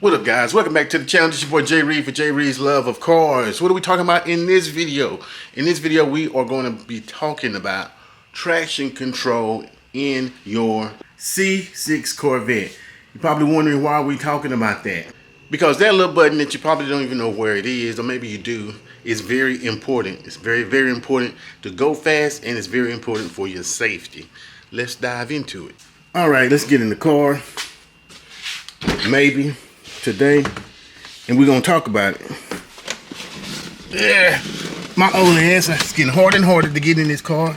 What up, guys? Welcome back to the channel. This is your boy Jay Reed for Jay Reed's Love of Cars. What are we talking about in this video? In this video, we are going to be talking about traction control in your C6 Corvette. You're probably wondering why we're talking about that. Because that little button that you probably don't even know where it is, or maybe you do, is very important. It's very, very important to go fast, and it's very important for your safety. Let's dive into it. All right, let's get in the car. Maybe today, and we're gonna talk about it. Yeah, my old ass, it's getting harder and harder to get in this car.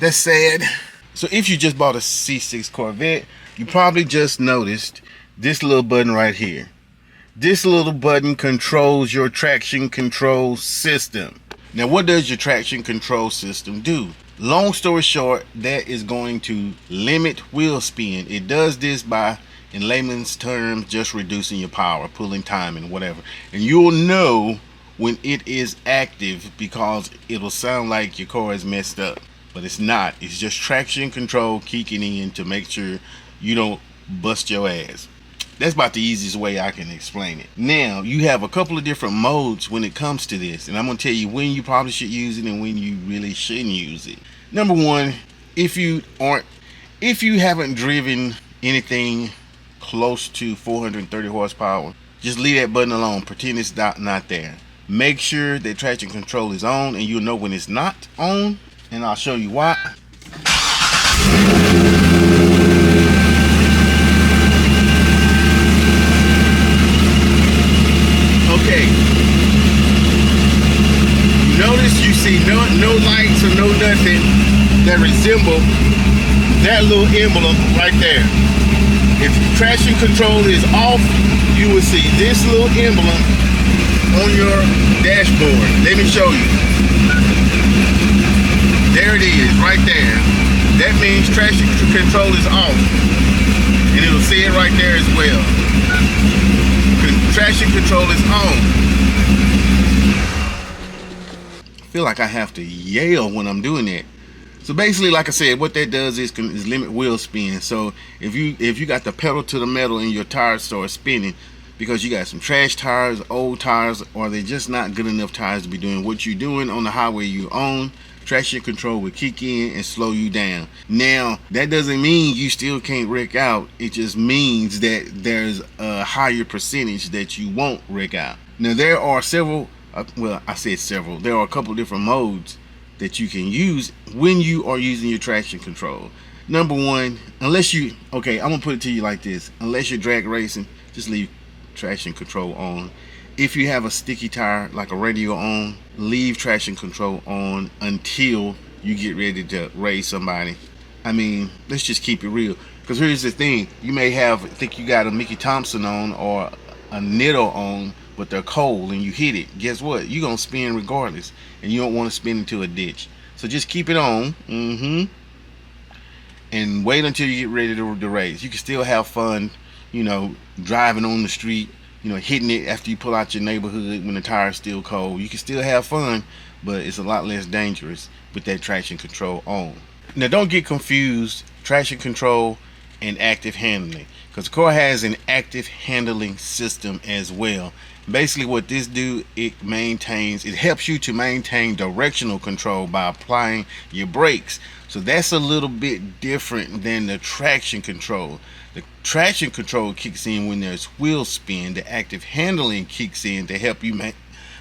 That's sad. So if you just bought a C6 Corvette, you probably just noticed this little button right here. This little button controls your traction control system. Now, what does your traction control system do? Long story short, that is going to limit wheel spin. It does this by, in layman's terms, just reducing your power, pulling time and whatever. And you'll know when it is active because it'll sound like your car is messed up, but it's not. It's just traction control kicking in to make sure you don't bust your ass. That's about the easiest way I can explain it. Now, you have a couple of different modes when it comes to this, and I'm going to tell you when you probably should use it and when you really shouldn't use it. Number one, if you haven't driven anything close to 430 horsepower, just leave that button alone. Pretend it's not there. Make sure that traction control is on, and you'll know when it's not on, and I'll show you why. Okay. Notice you see no lights or no nothing that resemble that little emblem right there. If traction control is off, you will see this little emblem on your dashboard. Let me show you. There it is, right there. That means traction control is off. And it'll say it right there as well. Traction control is on. I feel like I have to yell when I'm doing that. So basically, like I said, what that does is limit wheel spin. So if you got the pedal to the metal and your tires start spinning because you got some trash tires, old tires, or they're just not good enough tires to be doing what you're doing on the highway you own, traction control will kick in and slow you down. Now, that doesn't mean you still can't wreck out. It just means that there's a higher percentage that you won't wreck out. Now, there are several, well, I said several, there are a couple different modes that you can use when you are using your traction control. Number one, unless you, okay, I'm gonna put it to you like this. Unless you're drag racing, just leave traction control on. If you have a sticky tire, like a radio on, leave traction control on until you get ready to race somebody. I mean, let's just keep it real. Because here's the thing. You may think you got a Mickey Thompson on or a Nitto on, but they're cold and you hit it. Guess what? You're going to spin regardless. And you don't want to spin into a ditch. So just keep it on. And wait until you get ready to race. You can still have fun, you know, driving on the street. You know, hitting it after you pull out your neighborhood when the tire's still cold. You can still have fun, but it's a lot less dangerous with that traction control on. Now, don't get confused, traction control and active handling, because the car has an active handling system as well. Basically, what this do, it helps you to maintain directional control by applying your brakes. So that's a little bit different than the traction control. The traction control kicks in when there's wheel spin. The active handling kicks in to help you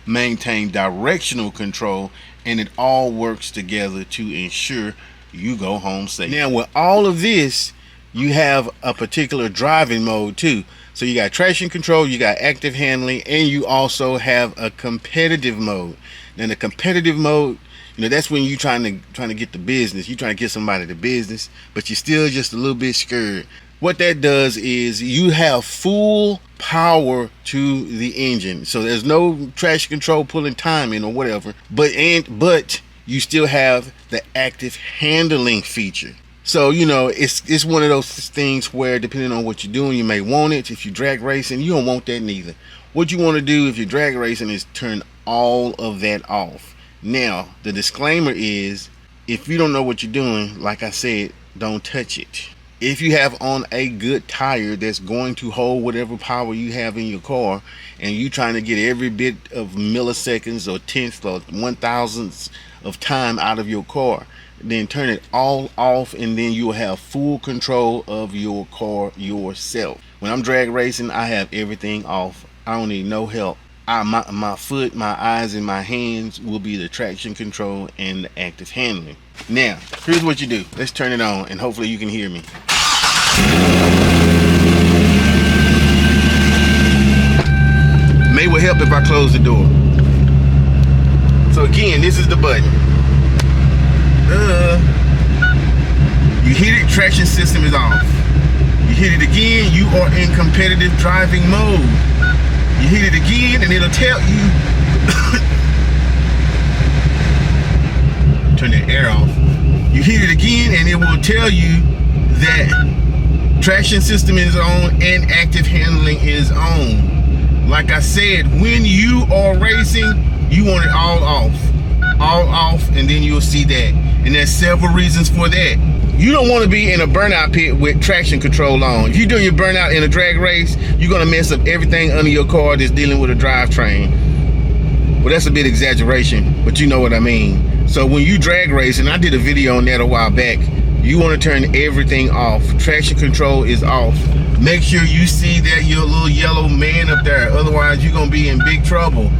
maintain directional control, and it all works together to ensure you go home safe. Now, with all of this, you have a particular driving mode too. So you got traction control, you got active handling, and you also have a competitive mode. Now, the competitive mode, you know, that's when you're trying to get the business. You're trying to get somebody the business, but you're still just a little bit scared. What that does is you have full power to the engine. So there's no traction control pulling timing or whatever, but you still have the active handling feature. So, you know, it's one of those things where depending on what you're doing, you may want it. If you drag racing, you don't want that neither. What you want to do if you're drag racing is turn all of that off. Now, the disclaimer is, if you don't know what you're doing, like I said, don't touch it. If you have on a good tire that's going to hold whatever power you have in your car, and you trying to get every bit of milliseconds or tenths or 1,000ths of time out of your car, then turn it all off, and then you will have full control of your car yourself. When I'm drag racing, I have everything off. I don't need no help. My foot, my eyes, and my hands will be the traction control and the active handling. Now, here's what you do. Let's turn it on, and hopefully you can hear me. May will help if I close the door. So again, this is the button. You hit it, traction system is off. You hit it again, you are in competitive driving mode. You hit it again and it'll tell you turn the air off. You hit it again and it will tell you that traction system is on and active handling is on. Like I said, when you are racing, you want it all off, and then you'll see that. And there's several reasons for that. You don't want to be in a burnout pit with traction control on. If you're doing your burnout in a drag race, you're going to mess up everything under your car that's dealing with a drivetrain. Well, that's a bit exaggeration, but you know what I mean. So when you drag race, and I did a video on that a while back, you want to turn everything off. Traction control is off. Make sure you see that your little yellow man up there. Otherwise, you're going to be in big trouble.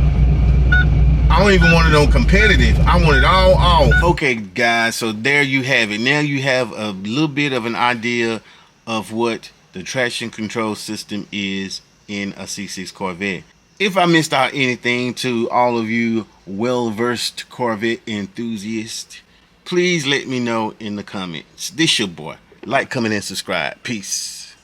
I don't even want it on competitive. I want it all off. Okay, guys, so there you have it. Now you have a little bit of an idea of what the traction control system is in a C6 Corvette. If I missed out anything to all of you well-versed Corvette enthusiasts, please let me know in the comments. This your boy. Like, comment, and subscribe. Peace.